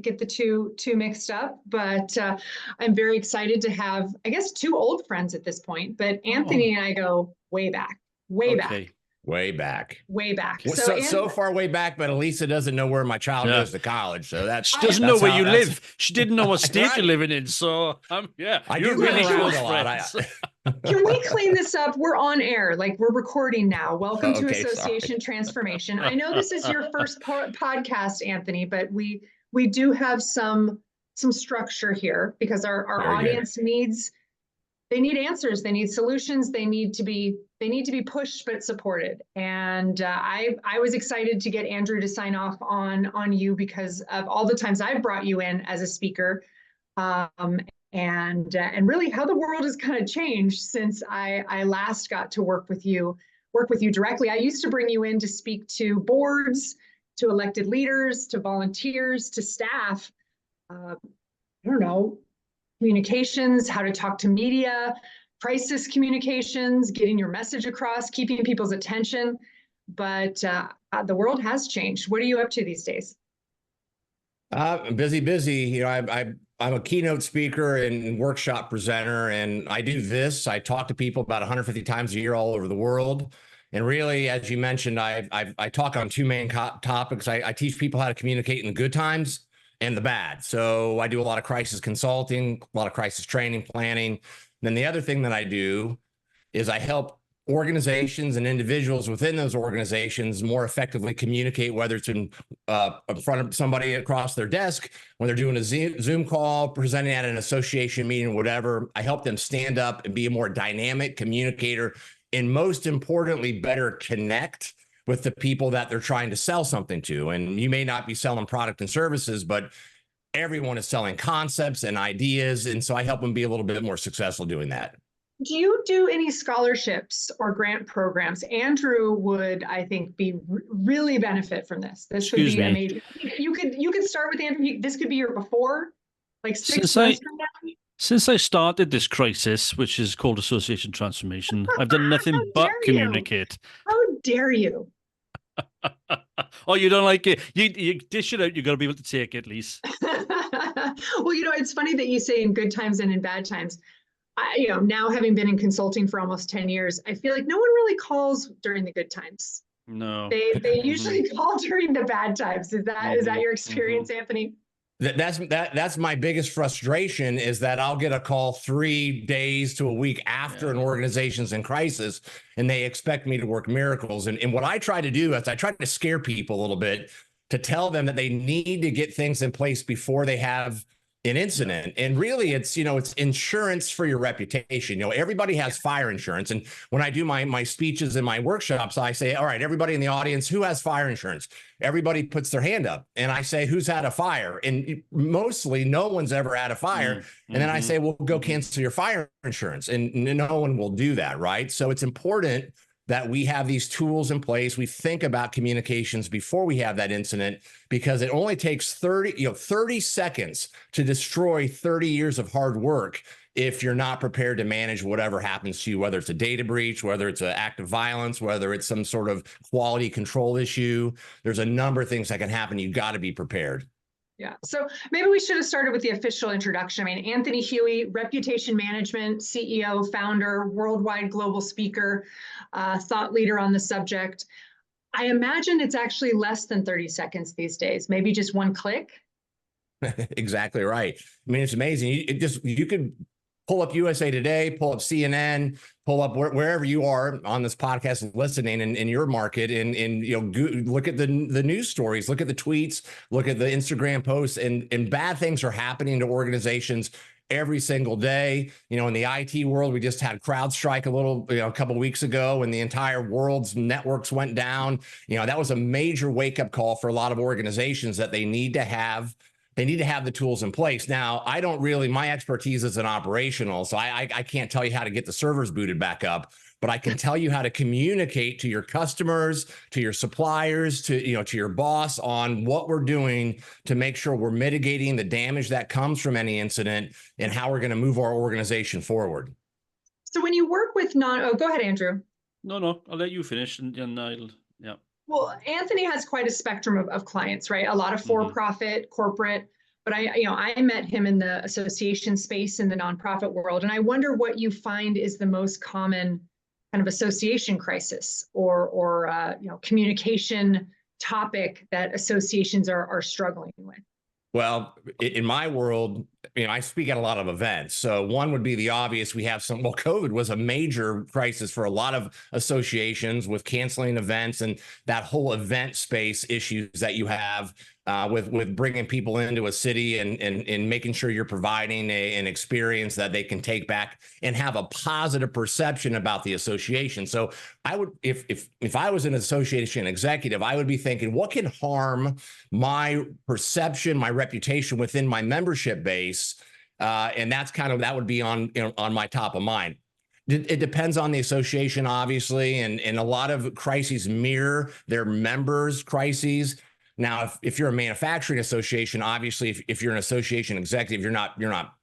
get the two mixed up, but I'm very excited to have, I guess, two old friends at this point. But Anthony and I go way back, way back. Way back. Way back. So far way back, but Elisa doesn't know where my child goes to college. So she doesn't know where you live. She didn't know what state you're living in. So you're really around a lot. Can we clean this up? We're on air. Like, we're recording now. Welcome to Association Transformation. I know this is your first podcast, Anthony, but we do have some structure here because our audience needs answers. They need solutions. They need to be pushed but supported. And I was excited to get Andrew to sign off on you because of all the times I've brought you in as a speaker, and really how the world has kind of changed since I last got to work with you directly. I used to bring you in to speak to boards, to elected leaders, to volunteers, to staff. I don't know, communications, how to talk to media, crisis communications, getting your message across, keeping people's attention. But the world has changed. What are you up to these days? Busy. You know, I'm a keynote speaker and workshop presenter, and I do this. I talk to people about 150 times a year all over the world. And really, as you mentioned, I talk on two main topics. I teach people how to communicate in the good times and the bad. So I do a lot of crisis consulting, a lot of crisis training, planning. And then the other thing that I do is I help organizations and individuals within those organizations more effectively communicate, whether it's in front of somebody across their desk, when they're doing a Zoom call, presenting at an association meeting, whatever. I help them stand up and be a more dynamic communicator, and most importantly, better connect with the people that they're trying to sell something to. And you may not be selling product and services, but everyone is selling concepts and ideas. And so I help them be a little bit more successful doing that. Do you do any scholarships or grant programs? Andrew would, I think, really benefit from this. This would be amazing. You could start with Andrew. This could be your before, like 6 months from now. Since I started this crisis, which is called Association Transformation, I've done nothing but communicate. How dare you? Oh, you don't like it? You dish it out. You got to be able to take it, Lise. Well, you know, it's funny that you say in good times and in bad times. Now having been in consulting for almost 10 years, I feel like no one really calls during the good times. No, they usually call during the bad times. Is that your experience, Anthony? That's my biggest frustration, is that I'll get a call 3 days to a week after an organization's in crisis, and they expect me to work miracles. And what I try to do is I try to scare people a little bit, to tell them that they need to get things in place before they have an incident. And really, it's insurance for your reputation. Everybody has fire insurance. And when I do my speeches and my workshops, I say, all right, everybody in the audience, who has fire insurance? Everybody puts their hand up, and I say, who's had a fire? And mostly no one's ever had a fire. And then I say, well, go cancel your fire insurance. And no one will do that, right? So it's important that we have these tools in place. We think about communications before we have that incident, because it only takes 30 seconds to destroy 30 years of hard work if you're not prepared to manage whatever happens to you, whether it's a data breach, whether it's an act of violence, whether it's some sort of quality control issue. There's a number of things that can happen. You've got to be prepared. Yeah. So maybe we should have started with the official introduction. I mean, Anthony Huey, reputation management, CEO, founder, worldwide global speaker, thought leader on the subject. I imagine it's actually less than 30 seconds these days, maybe just one click. Exactly right. I mean, it's amazing. You could pull up USA Today, pull up CNN, pull up wherever you are on this podcast listening in your market, and look at the news stories, look at the tweets, look at the Instagram posts, and bad things are happening to organizations every single day. In the IT world, we just had CrowdStrike a couple of weeks ago, and the entire world's networks went down. That was a major wake-up call for a lot of organizations, that they need to have the tools in place. Now, my expertise is in operational, so I can't tell you how to get the servers booted back up, but I can tell you how to communicate to your customers, to your suppliers, to your boss on what we're doing to make sure we're mitigating the damage that comes from any incident, and how we're going to move our organization forward. So when you work with go ahead, Andrew. No, I'll let you finish, and I'll, Well, Anthony has quite a spectrum of clients, right? A lot of for-profit, corporate, but I met him in the association space in the nonprofit world. And I wonder what you find is the most common kind of association crisis or communication topic that associations are struggling with. Well, in my world, I speak at a lot of events. So one would be the obvious. We have COVID was a major crisis for a lot of associations with canceling events and that whole event space issues that you have with bringing people into a city and making sure you're providing an experience that they can take back and have a positive perception about the association. So I would, if I was an association executive, I would be thinking, what can harm my perception, my reputation within my membership base? And that would be on my top of mind. It depends on the association, obviously, and a lot of crises mirror their members' crises. Now, if you're a manufacturing association, obviously, if you're an association executive, you're not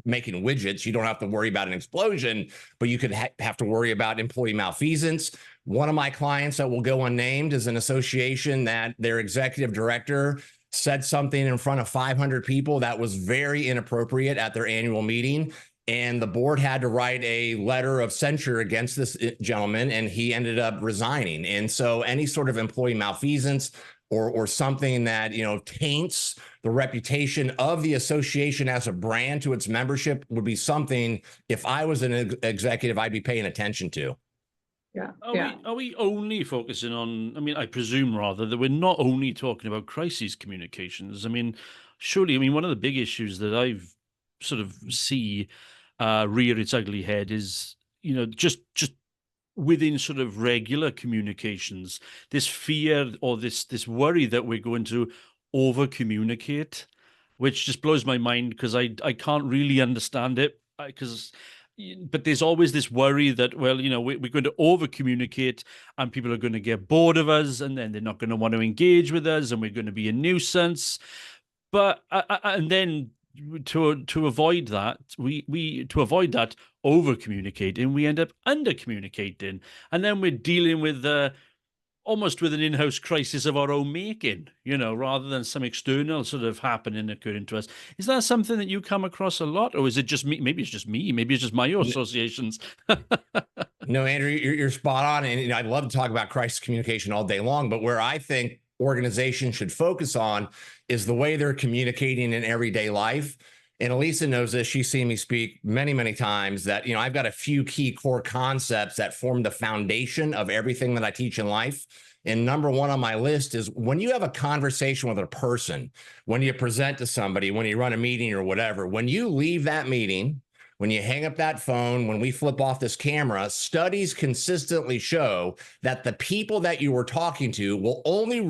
making widgets. You don't have to worry about an explosion, but you could have to worry about employee malfeasance. One of my clients that will go unnamed is an association that their executive director said something in front of 500 people that was very inappropriate at their annual meeting. And the board had to write a letter of censure against this gentleman, and he ended up resigning. And so any sort of employee malfeasance or something that, taints the reputation of the association as a brand to its membership would be something, if I was an executive, I'd be paying attention to. Yeah. Are we only focusing on, I presume rather that we're not only talking about crisis communications. Surely, one of the big issues that I've sort of see rear its ugly head is, just within sort of regular communications, this fear or this worry that we're going to over communicate, which just blows my mind because I can't really understand it but there's always this worry that, well, we're going to over communicate and people are going to get bored of us and then they're not going to want to engage with us and we're going to be a nuisance. But and then to avoid that, we over communicating, we end up under communicating, and then we're dealing with almost with an in-house crisis of our own making, rather than some external sort of happening occurring to us. Is that something that you come across a lot, or is it just me? Maybe it's just me. Maybe it's just my associations. No, Andrew, you're spot on, and I'd love to talk about crisis communication all day long. But where I think organizations should focus on is the way they're communicating in everyday life. And Elisa knows this. She's seen me speak many, many times that, I've got a few key core concepts that form the foundation of everything that I teach in life. And number one on my list is when you have a conversation with a person, when you present to somebody, when you run a meeting or whatever, when you leave that meeting, when you hang up that phone, when we flip off this camera, studies consistently show that the people that you were talking to will only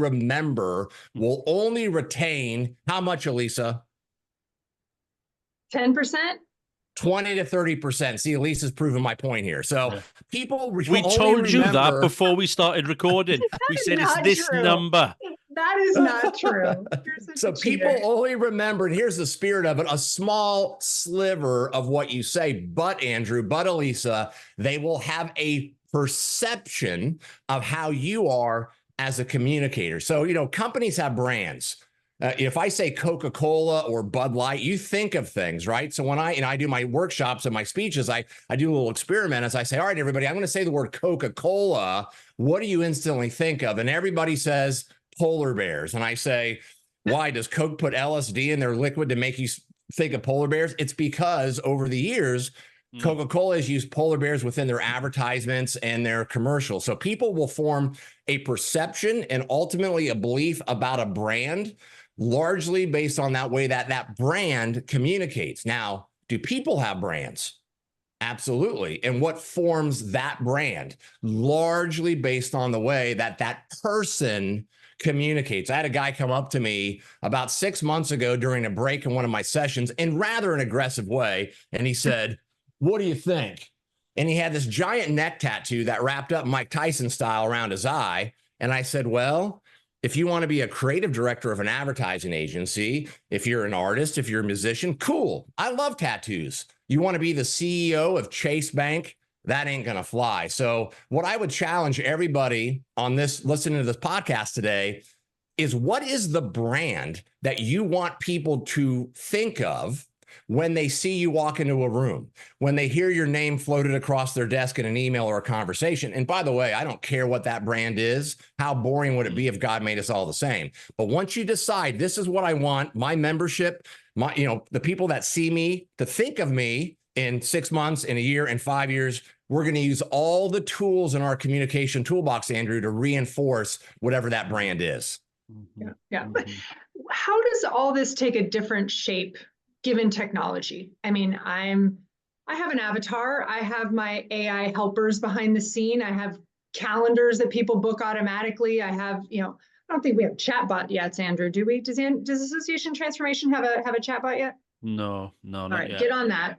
retain how much, Elisa? 10%? 20 to 30%. See, Elisa's proven my point here. So people, we told you that before we started recording. We said it's this number. That is not true. So people only remember, and here's the spirit of it, a small sliver of what you say. But Andrew, but Elisa, they will have a perception of how you are as a communicator. So, companies have brands. If I say Coca-Cola or Bud Light, you think of things, right? So when I do my workshops and my speeches, I do a little experiment as I say, all right, everybody, I'm going to say the word Coca-Cola. What do you instantly think of? And everybody says polar bears. And I say, why does Coke put LSD in their liquid to make you think of polar bears? It's because over the years, Coca-Cola has used polar bears within their advertisements and their commercials. So people will form a perception and ultimately a belief about a brand largely based on that way that brand communicates. Now, do people have brands? Absolutely. And what forms that brand? Largely based on the way that person communicates. I had a guy come up to me about 6 months ago during a break in one of my sessions in rather an aggressive way. And he said, what do you think? And he had this giant neck tattoo that wrapped up Mike Tyson style around his eye. And I said, well, if you want to be a creative director of an advertising agency, if you're an artist, if you're a musician, cool. I love tattoos. You want to be the CEO of Chase Bank? That ain't going to fly. So what I would challenge everybody on this, listening to this podcast today, is what is the brand that you want people to think of when they see you walk into a room, when they hear your name floated across their desk in an email or a conversation. And by the way, I don't care what that brand is. How boring would it be if God made us all the same? But once you decide this is what I want, my membership, the people that see me to think of me in 6 months, in a year, in 5 years, we're going to use all the tools in our communication toolbox, Andrew, to reinforce whatever that brand is. Yeah. But how does all this take a different shape given technology? I mean, I have an avatar. I have my AI helpers behind the scene. I have calendars that people book automatically. I have, I don't think we have a chatbot yet, Andrew. Do we? Does Association Transformation have a chatbot yet? No, All not right, yet. get on that.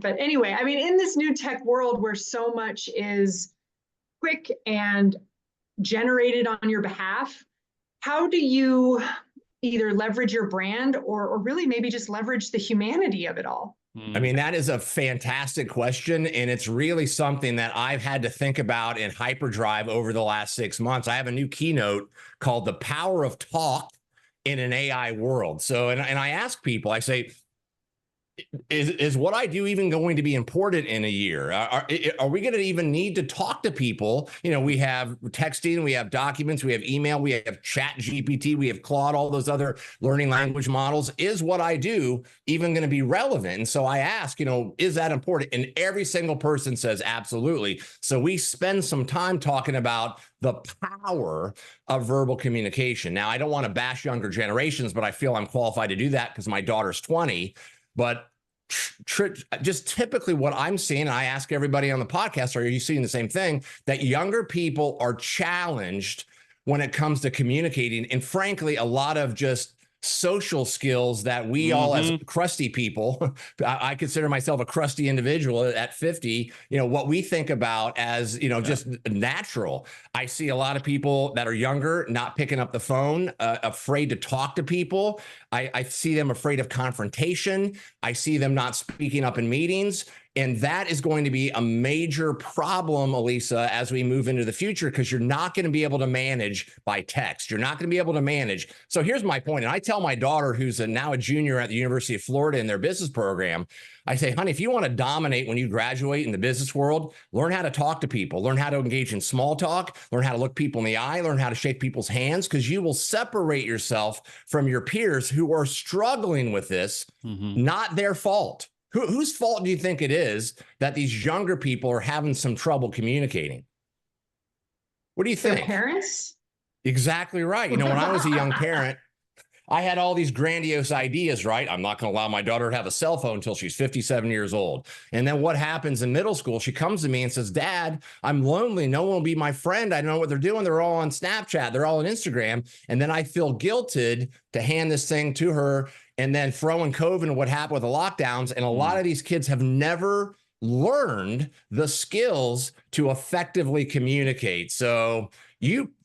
But anyway, I mean, in this new tech world where so much is quick and generated on your behalf, how do you either leverage your brand or really maybe just leverage the humanity of it all? I mean, that is a fantastic question. And it's really something that I've had to think about in hyperdrive over the last 6 months. I have a new keynote called The Power of Talk in an AI World. So, and I ask people, I say, is what I do even going to be important in a year? Are we going to even need to talk to people? We have texting, we have documents, we have email, we have Chat GPT, we have Claude, all those other learning language models. Is what I do even going to be relevant? And so I ask, is that important? And every single person says absolutely. So we spend some time talking about the power of verbal communication. Now, I don't want to bash younger generations, but I feel I'm qualified to do that because my daughter's 20. But just typically what I'm seeing, and I ask everybody on the podcast, are you seeing the same thing? That younger people are challenged when it comes to communicating. And frankly, a lot of just social skills that we all as crusty people, I consider myself a crusty individual at 50, what we think about as, just natural. I see a lot of people that are younger, not picking up the phone, afraid to talk to people. I see them afraid of confrontation. I see them not speaking up in meetings. And that is going to be a major problem, Elisa, as we move into the future, because you're not going to be able to manage by text. You're not going to be able to manage. So here's my point. And I tell my daughter, who's now a junior at the University of Florida in their business program, I say, honey, if you want to dominate when you graduate in the business world, learn how to talk to people, learn how to engage in small talk, learn how to look people in the eye, learn how to shake people's hands, because you will separate yourself from your peers who are struggling with this, not their fault. Whose fault do you think it is that these younger people are having some trouble communicating? What do you think? Their parents? Exactly right. When I was a young parent, I had all these grandiose ideas, right? I'm not going to allow my daughter to have a cell phone until she's 57 years old. And then what happens in middle school? She comes to me and says, Dad, I'm lonely. No one will be my friend. I don't know what they're doing. They're all on Snapchat. They're all on Instagram. And then I feel guilted to hand this thing to her and then throw in COVID and what happened with the lockdowns. And a lot of these kids have never learned the skills to effectively communicate. So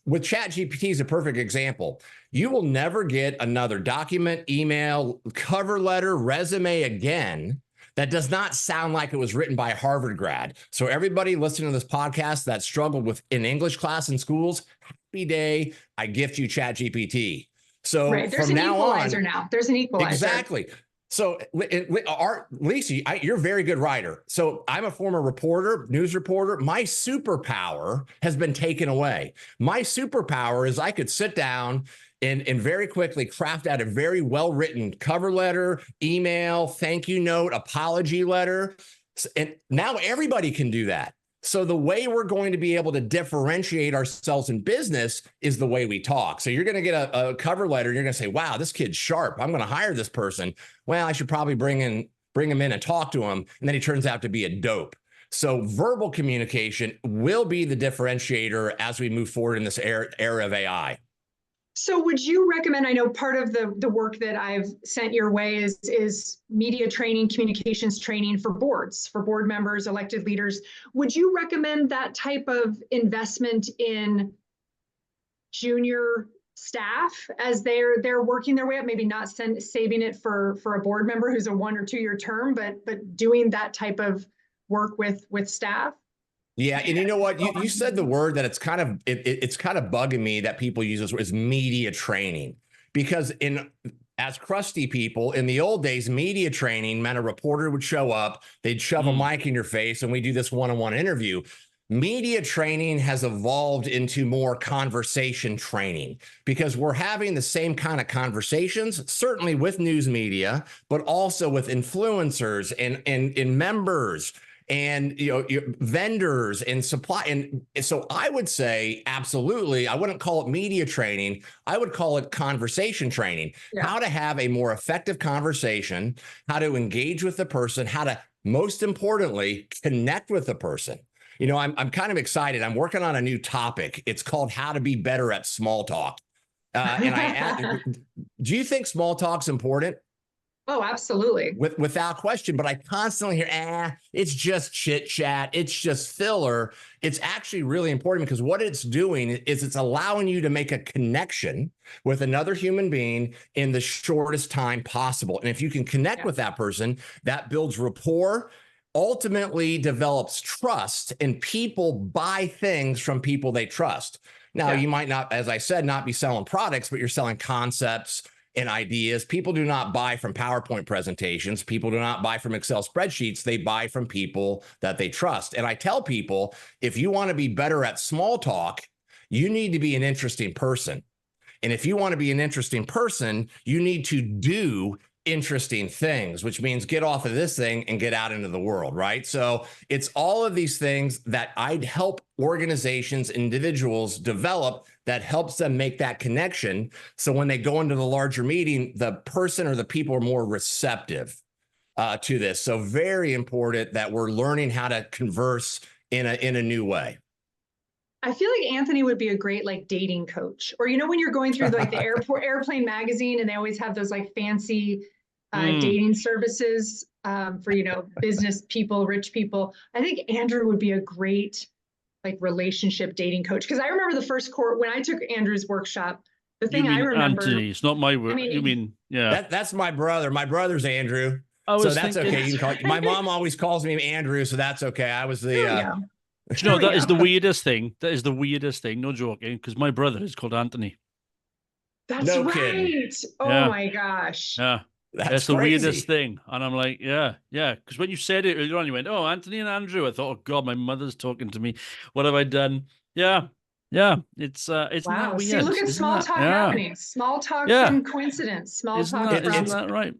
with Chat GPT is a perfect example. You will never get another document, email, cover letter, resume again that does not sound like it was written by a Harvard grad. So everybody listening to this podcast that struggled with in English class in schools, happy day, I gift you Chat GPT. So right. There's from an now equalizer on, now. There's an equalizer. Exactly. So, Lisa, you're a very good writer. So I'm a former reporter, news reporter. My superpower has been taken away. My superpower is I could sit down and very quickly craft out a very well-written cover letter, email, thank you note, apology letter. And now everybody can do that. So the way we're going to be able to differentiate ourselves in business is the way we talk. So you're going to get a cover letter. You're going to say, wow, this kid's sharp. I'm going to hire this person. Well, I should probably bring him in and talk to him. And then he turns out to be a dope. So verbal communication will be the differentiator as we move forward in this era of AI. So would you recommend, I know part of the work that I've sent your way is media training, communications training for boards, for board members, elected leaders. Would you recommend that type of investment in junior staff as they're working their way up, maybe not saving it for a board member who's a 1 or 2 year term, but doing that type of work with staff? Yeah, and you know what? You said the word that it's kind of it's kind of bugging me that people use this word is media training, because as crusty people in the old days, media training meant a reporter would show up, they'd shove a mic in your face, and we do this one-on-one interview. Media training has evolved into more conversation training, because we're having the same kind of conversations, certainly with news media, but also with influencers and members and vendors and supply. And so I would say absolutely, I wouldn't call it media training, I would call it conversation training. How to have a more effective conversation, how to engage with the person, how to, most importantly, connect with the person. I'm kind of excited. I'm working on a new topic. It's called how to be better at small talk. Do you think small talk's important? Oh, absolutely. Without question. But I constantly hear, it's just chit chat. It's just filler. It's actually really important, because what it's doing is it's allowing you to make a connection with another human being in the shortest time possible. And if you can connect with that person, that builds rapport, ultimately develops trust, and people buy things from people they trust. Now, you might not, as I said, not be selling products, but you're selling concepts and ideas. People do not buy from PowerPoint presentations. People do not buy from Excel spreadsheets. They buy from people that they trust. And I tell people, if you want to be better at small talk, you need to be an interesting person. And if you want to be an interesting person, you need to do interesting things, which means get off of this thing and get out into the world, right? So it's all of these things that I'd help organizations, individuals develop, that helps them make that connection. So when they go into the larger meeting, the person or the people are more receptive to this. So very important that we're learning how to converse in a new way. I feel like Anthony would be a great dating coach, or when you're going through the airplane magazine, and they always have those fancy dating services for business people, rich people. I think Andrew would be a great relationship dating coach, because I remember the first court when I took Andrew's workshop. The thing I remember, Anthony, it's not my word. You mean that's my brother. My brother's Andrew, so that's okay. You can call. My mom always calls me Andrew, so that's okay. I was the. That is the weirdest thing. That is the weirdest thing. No joking, because my brother is called Anthony. That's right. Kidding. Oh my gosh. Yeah. That's the weirdest thing. And I'm like, yeah. Because when you said it earlier on, you went, oh, Anthony and Andrew. I thought, oh God, my mother's talking to me. What have I done? Yeah. It's wow. That weird? See, look at small talk happening. Small talk from coincidence. Small talk. Isn't that right?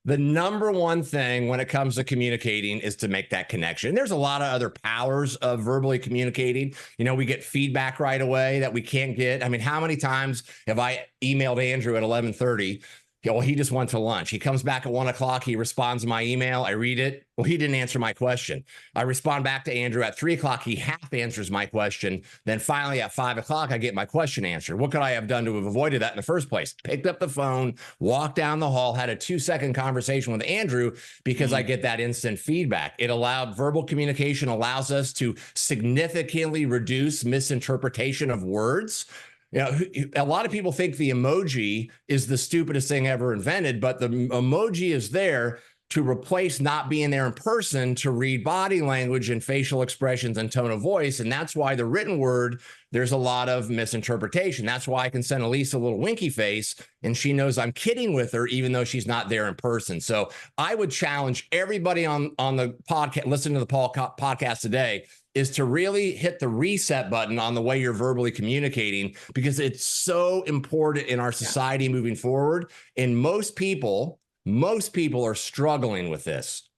The number one thing when it comes to communicating is to make that connection. There's a lot of other powers of verbally communicating. We get feedback right away that we can't get. I mean, how many times have I emailed Andrew at 11:30? Well, he just went to lunch. He comes back at 1 o'clock. He responds to my email. I read it. Well, he didn't answer my question. I respond back to Andrew at 3 o'clock. He half answers my question. Then finally at 5 o'clock, I get my question answered. What could I have done to have avoided that in the first place? Picked up the phone, walked down the hall, had a 2-second conversation with Andrew, because I get that instant feedback. It allowed verbal communication, allows us to significantly reduce misinterpretation of words. A lot of people think the emoji is the stupidest thing ever invented, but the emoji is there to replace not being there in person, to read body language and facial expressions and tone of voice. And that's why the written word, there's a lot of misinterpretation. That's why I can send Elisa a little winky face and she knows I'm kidding with her, even though she's not there in person. So I would challenge everybody on the podcast, listening to the podcast today, is to really hit the reset button on the way you're verbally communicating, because it's so important in our society moving forward. And most people are struggling with this.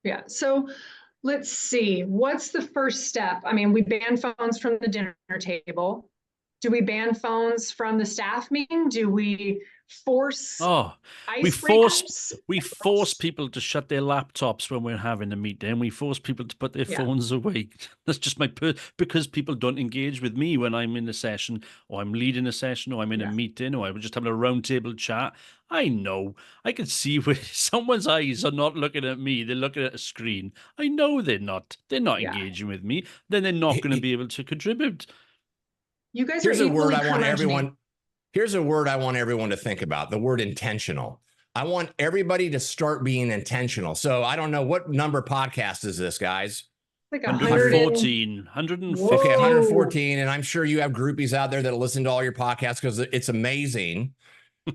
Yeah. So let's see, what's the first step? I mean, we ban phones from the dinner table. Do we ban phones from the staff meeting? Do we force we force people to shut their laptops when we're having a meeting. We force people to put their phones away. That's just because people don't engage with me when I'm in a session, or I'm leading a session, or I'm in a meeting, or I'm just having a roundtable chat. I know. I can see where someone's eyes are not looking at me. They're looking at a screen. I know they're not. They're not engaging with me. Then they're not going to be able to contribute. You guys Here's a word I want everyone. Here's a word I want everyone to think about, the word intentional. I want everybody to start being intentional. So I don't know, what number podcast is this, guys? Like 114, 115. Okay, 114. And I'm sure you have groupies out there that listen to all your podcasts because it's amazing.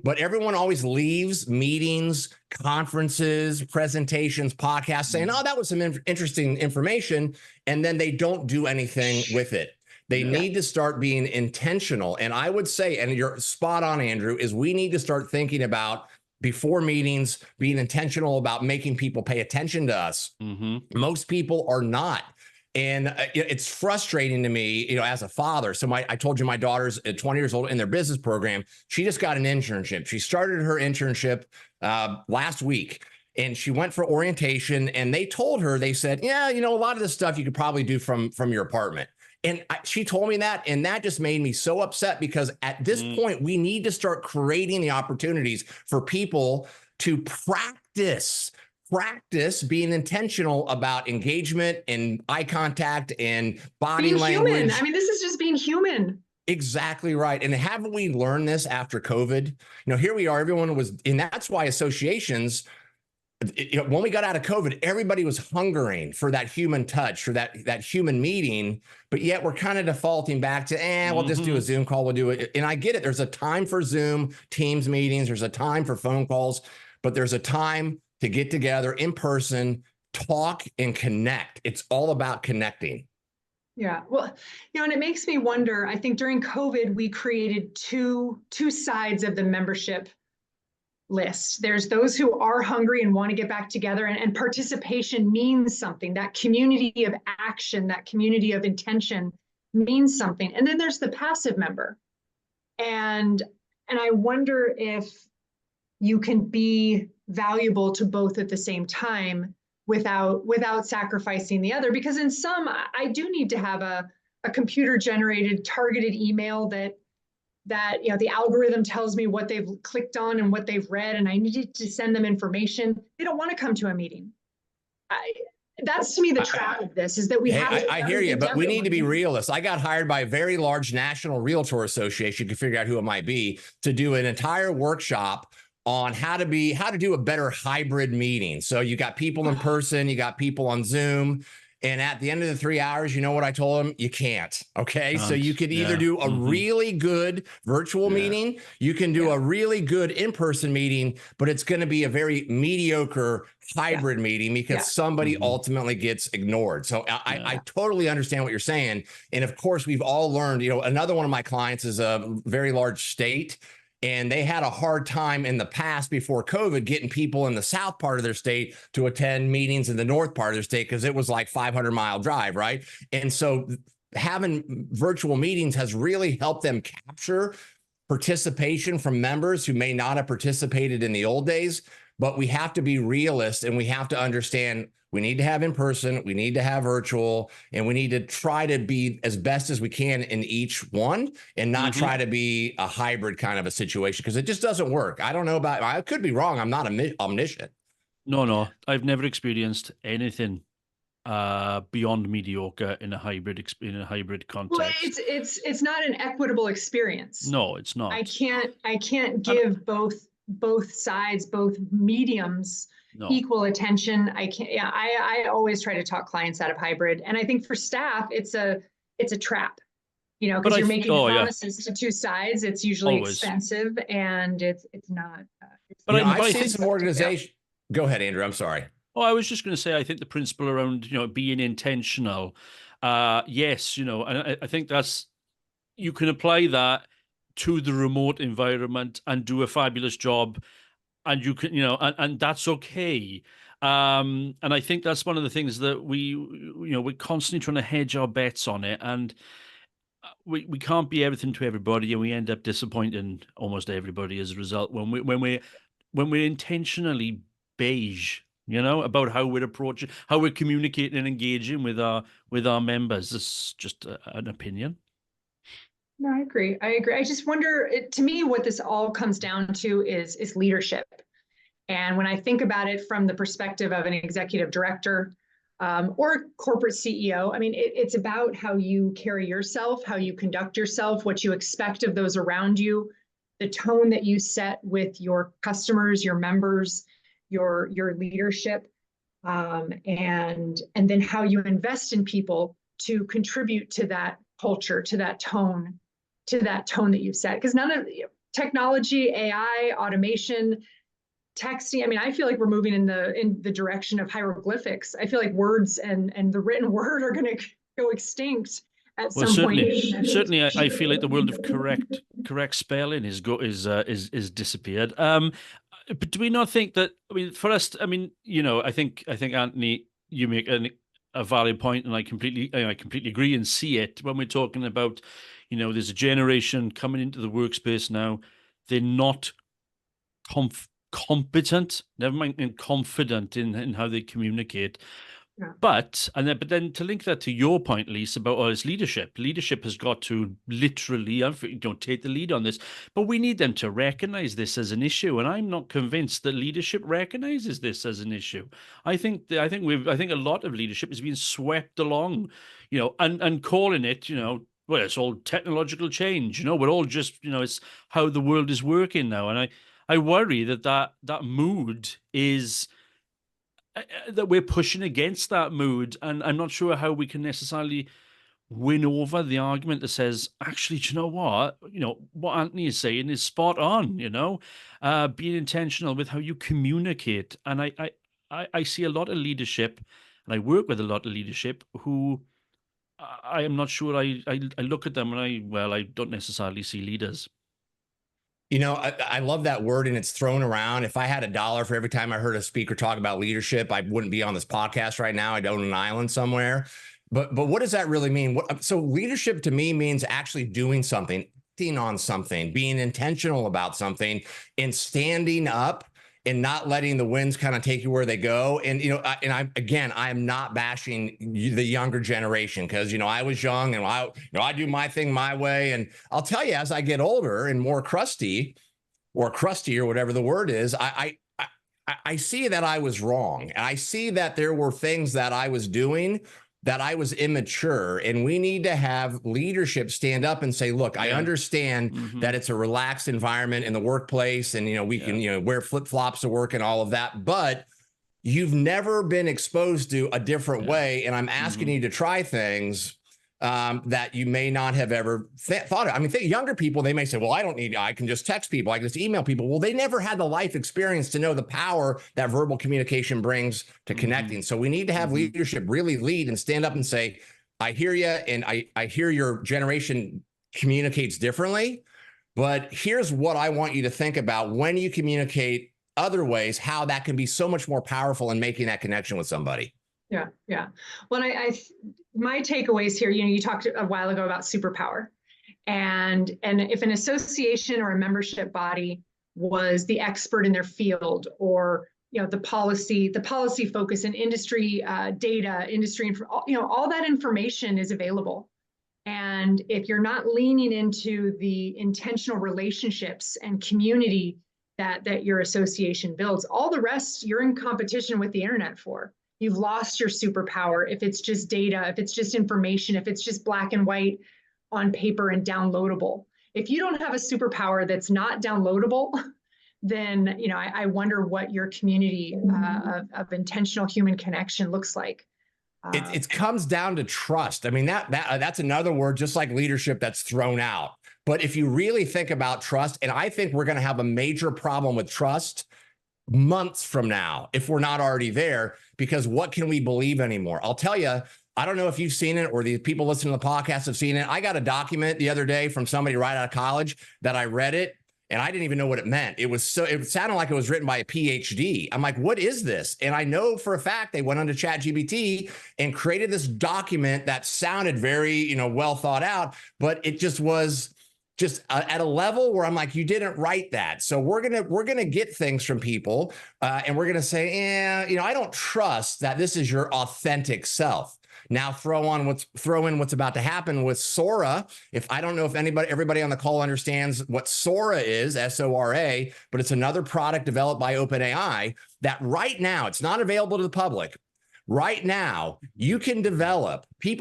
But everyone always leaves meetings, conferences, presentations, podcasts saying, oh, that was some interesting information. And then they don't do anything with it. They need to start being intentional. And I would say, and you're spot on, Andrew, is we need to start thinking about before meetings, being intentional about making people pay attention to us. Most people are not. And it's frustrating to me, as a father. So I told you my daughter's 20 years old in their business program. She just got an internship. She started her internship last week. And she went for orientation. And they told her, they said, yeah, a lot of this stuff you could probably do from your apartment. And she told me that, and that just made me so upset because at this point, we need to start creating the opportunities for people to practice being intentional about engagement and eye contact and body language. Human. I mean, this is just being human. Exactly right. And haven't we learned this after COVID? Here we are, everyone was, and that's why associations, when we got out of COVID, everybody was hungering for that human touch, for that human meeting, but yet we're kind of defaulting back to, we'll just do a Zoom call, we'll do it. And I get it. There's a time for Zoom, Teams meetings, there's a time for phone calls, but there's a time to get together in person, talk and connect. It's all about connecting. Yeah. Well, and it makes me wonder, I think during COVID, we created two sides of the membership list. There's those who are hungry and want to get back together, and participation means something. That community of action, that community of intention means something. And then there's the passive member. And I wonder if you can be valuable to both at the same time without sacrificing the other. Because in some, I do need to have a computer generated targeted email that the algorithm tells me what they've clicked on and what they've read, and I needed to send them information. They don't want to come to a meeting. That's to me the trap of this, is that we have. I hear you, but we need to be realists. I got hired by a very large national realtor association, you can figure out who it might be, to do an entire workshop on how to do a better hybrid meeting. So you got people in person, you got people on Zoom. And at the end of the 3 hours, you know what I told them? You can't. Okay. So you could either do a really good virtual meeting, you can do a really good in-person meeting, but it's going to be a very mediocre hybrid meeting because somebody ultimately gets ignored. So I totally understand what you're saying. And of course, we've all learned, another one of my clients is a very large state. And they had a hard time in the past before COVID getting people in the south part of their state to attend meetings in the north part of their state because it was like 500-mile drive, right? And so having virtual meetings has really helped them capture participation from members who may not have participated in the old days. But we have to be realists, and we have to understand we need to have in person, we need to have virtual, and we need to try to be as best as we can in each one and not try to be a hybrid kind of a situation, because it just doesn't work. I don't know about, I could be wrong. I'm not omniscient. No, I've never experienced anything beyond mediocre in a hybrid context. Well, it's not an equitable experience. No, it's not. I can't give both sides, both mediums, equal attention. I always try to talk clients out of hybrid. And I think for staff, it's a trap, because you're making promises to two sides. It's usually expensive, and it's not. But I've seen some organizations. Go ahead, Andrew. I'm sorry. Oh, I was just going to say, I think the principle around, being intentional. Yes, and I think you can apply that to the remote environment and do a fabulous job, and you can, and that's okay. And I think that's one of the things that we're constantly trying to hedge our bets on it, and we can't be everything to everybody, and we end up disappointing almost everybody as a result when we're intentionally beige, about how we're approaching, how we're communicating and engaging with our members. It's just an opinion. No, I agree. I just wonder, to me, what this all comes down to is leadership. And when I think about it from the perspective of an executive director or corporate CEO, I mean, it's about how you carry yourself, how you conduct yourself, what you expect of those around you, the tone that you set with your customers, your members, your leadership. and then how you invest in people to contribute to that culture, to that tone that you've set. Because none of technology, AI, automation, texting. I mean, I feel like we're moving in the direction of hieroglyphics. I feel like words and the written word are going to go extinct at some point. Certainly, I feel like the world of correct spelling is disappeared. But do we not think that? I mean, for us, I mean, I think Anthony, you make a valid point, and I completely agree and see it when we're talking about, there's a generation coming into the workspace now. They're not competent, never mind confident in how they communicate. Yeah. But then to link that to your point, Lisa, about its leadership. Leadership has got to literally, take the lead on this. But we need them to recognize this as an issue, and I'm not convinced that leadership recognizes this as an issue. I think a lot of leadership is being swept along, and calling it, well, it's all technological change. We're all just, it's how the world is working now, and I worry that mood is. That we're pushing against that mood, and I'm not sure how we can necessarily win over the argument that says, actually, do you know what? What Anthony is saying is spot on. Being intentional with how you communicate, and I see a lot of leadership, and I work with a lot of leadership who I am not sure. I look at them and I don't necessarily see leaders. I love that word, and it's thrown around. If I had $1 for every time I heard a speaker talk about leadership, I wouldn't be on this podcast right now. I'd own an island somewhere. But what does that really mean? So leadership to me means actually doing something, acting on something, being intentional about something, and standing up and not letting the winds kind of take you where they go. And, I am not bashing the younger generation, because, I was young and I do my thing my way. And I'll tell you, as I get older and more crusty or whatever the word is, I see that I was wrong. And I see that there were things that I was doing that I was immature, and we need to have leadership stand up and say, look, I understand that it's a relaxed environment in the workplace, and, we can, wear flip-flops to work and all of that, but you've never been exposed to a different way. And I'm asking you to try things that you may not have ever thought of. I mean, younger people, they may say, well, I can just text people. I can just email people. Well, they never had the life experience to know the power that verbal communication brings to connecting. So we need to have leadership really lead and stand up and say, I hear you. And I hear your generation communicates differently, but here's what I want you to think about when you communicate other ways, how that can be so much more powerful in making that connection with somebody. Yeah. Well, my takeaways here, you talked a while ago about superpower, and if an association or a membership body was the expert in their field, or the policy focus in industry data, industry, all that information is available. And if you're not leaning into the intentional relationships and community that your association builds, all the rest you're in competition with the internet for. You've lost your superpower if it's just data, if it's just information, if it's just black and white on paper and downloadable. If you don't have a superpower that's not downloadable, then I wonder what your community of intentional human connection looks like. It comes down to trust. I mean, that's another word, just like leadership, that's thrown out. But if you really think about trust, and I think we're going to have a major problem with trust months from now, if we're not already there, because what can we believe anymore? I'll tell you, I don't know if you've seen it or the people listening to the podcast have seen it. I got a document the other day from somebody right out of college that I read it, and I didn't even know what it meant. It sounded like it was written by a PhD. I'm like, what is this? And I know for a fact they went onto ChatGPT and created this document that sounded very, well thought out, but it just was at a level where I'm like, you didn't write that. So we're gonna get things from people, and we're gonna say, I don't trust that this is your authentic self. Now throw in what's about to happen with Sora. I don't know if everybody on the call understands what Sora is, Sora, but it's another product developed by OpenAI that right now, it's not available to the public. Right now, people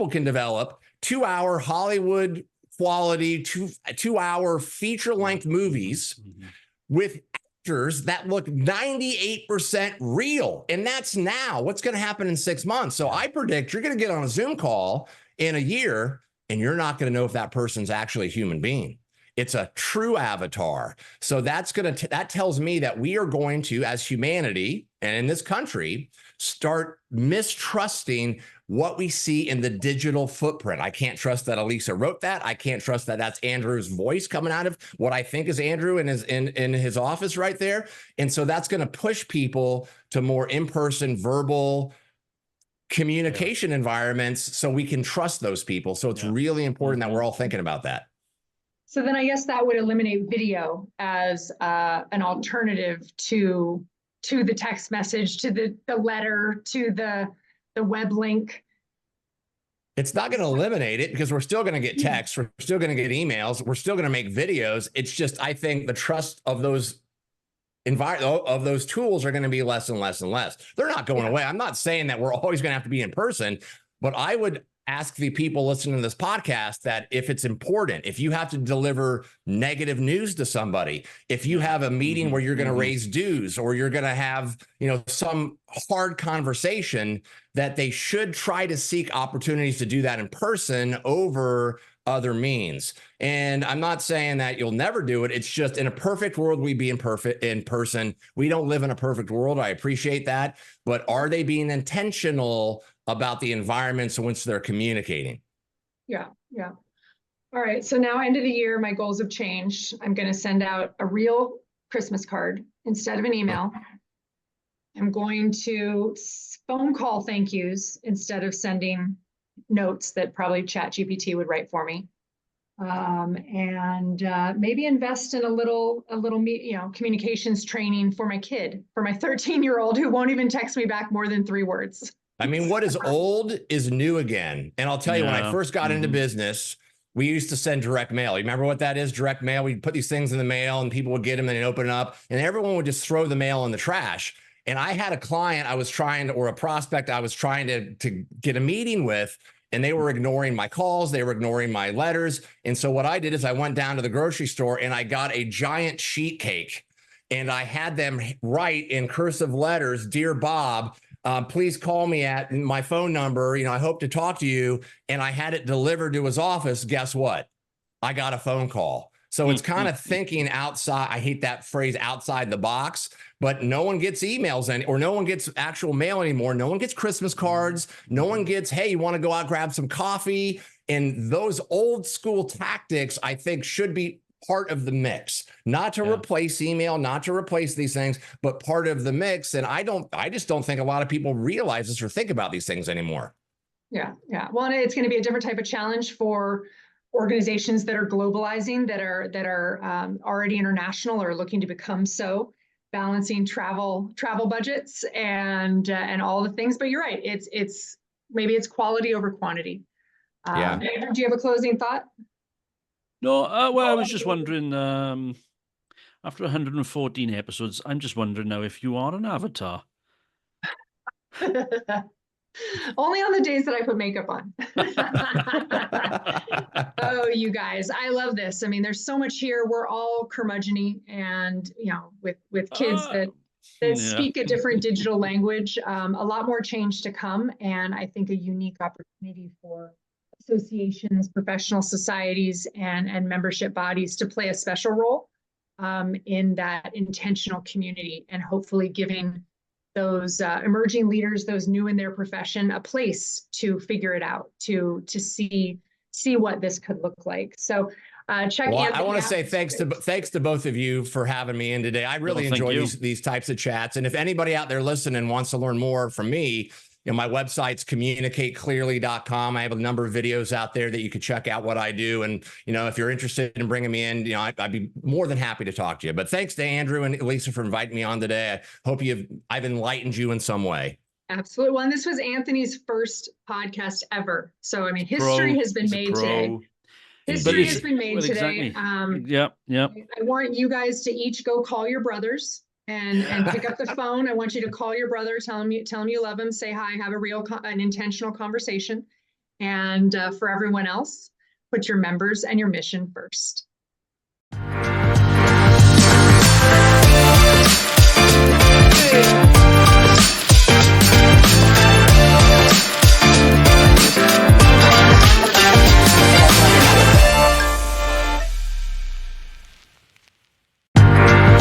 can develop 2-hour Hollywood quality, 2-hour feature-length movies with actors that look 98% real. And that's now. What's going to happen in 6 months? So I predict you're going to get on a Zoom call in a year and you're not going to know if that person's actually a human being. It's a true avatar. So that tells me that we are going to, as humanity and in this country, start mistrusting what we see in the digital footprint. I can't trust that Elisa wrote that. I can't trust that that's Andrew's voice coming out of what I think is Andrew in his office right there. And so that's going to push people to more in-person, verbal communication environments so we can trust those people. So it's really important that we're all thinking about that. So then I guess that would eliminate video as an alternative to the text message, to the letter, to the web link. It's not going to eliminate it because we're still going to get texts. We're still going to get emails. We're still going to make videos. It's just, I think the trust of those tools are going to be less and less and less. They're not going away. I'm not saying that we're always going to have to be in person, but I would ask the people listening to this podcast that if it's important, if you have to deliver negative news to somebody, if you have a meeting where you're going to raise dues or you're going to have, some hard conversation, that they should try to seek opportunities to do that in person over other means. And I'm not saying that you'll never do it. It's just in a perfect world, we'd be in person. We don't live in a perfect world. I appreciate that. But are they being intentional about the environments in which they're communicating? Yeah. All right. So now, end of the year, my goals have changed. I'm going to send out a real Christmas card instead of an email. I'm going to phone call thank yous instead of sending notes that probably ChatGPT would write for me. And maybe invest in a little communications training for my kid, for my 13-year-old who won't even text me back more than 3 words. I mean, what is old is new again. And I'll tell you, when I first got into business, we used to send direct mail. You remember what that is? Direct mail. We'd put these things in the mail and people would get them and they'd open it up and everyone would just throw the mail in the trash. And I had a client or a prospect I was trying to get a meeting with, and they were ignoring my calls. They were ignoring my letters. And so what I did is I went down to the grocery store and I got a giant sheet cake and I had them write in cursive letters, "Dear Bob, please call me at my phone number. I hope to talk to you." And I had it delivered to his office. Guess what? I got a phone call. So it's kind of thinking outside. I hate that phrase, outside the box, but no one gets emails or no one gets actual mail anymore. No one gets Christmas cards. No one gets, "Hey, you want to go out, grab some coffee?" And those old school tactics, I think, should be part of the mix, not to replace email, not to replace these things, but part of the mix. And I just don't think a lot of people realize this or think about these things anymore. Yeah. Well, it's going to be a different type of challenge for organizations that are globalizing, that are already international or looking to become so, balancing travel budgets and all the things. But you're right. It's maybe it's quality over quantity. Andrew, do you have a closing thought? No, well, I was just wondering, after 114 episodes, I'm just wondering now if you are an avatar. Only on the days that I put makeup on. Oh, you guys, I love this. I mean, there's so much here. We're all curmudgeon-y and, with kids that speak a different digital language, a lot more change to come. And I think a unique opportunity for associations, professional societies, and membership bodies to play a special role in that intentional community, and hopefully giving those emerging leaders, those new in their profession, a place to figure it out, to see what this could look like. So check. Well, I want to say thanks to both of you for having me in today. I really enjoy these types of chats. And if anybody out there listening wants to learn more from me, my website's communicateclearly.com. I have a number of videos out there that you could check out what I do. And, if you're interested in bringing me in, I'd be more than happy to talk to you. But thanks to Andrew and Elisa for inviting me on today. I hope I've enlightened you in some way. Absolutely. Well, and this was Anthony's first podcast ever. So, I mean, history has been made today. History has been made today. Exactly. I want you guys to each go call your brothers and pick up the phone. I want you to call your brother, tell him you love him, say hi, have an intentional conversation. And for everyone else, put your members and your mission first.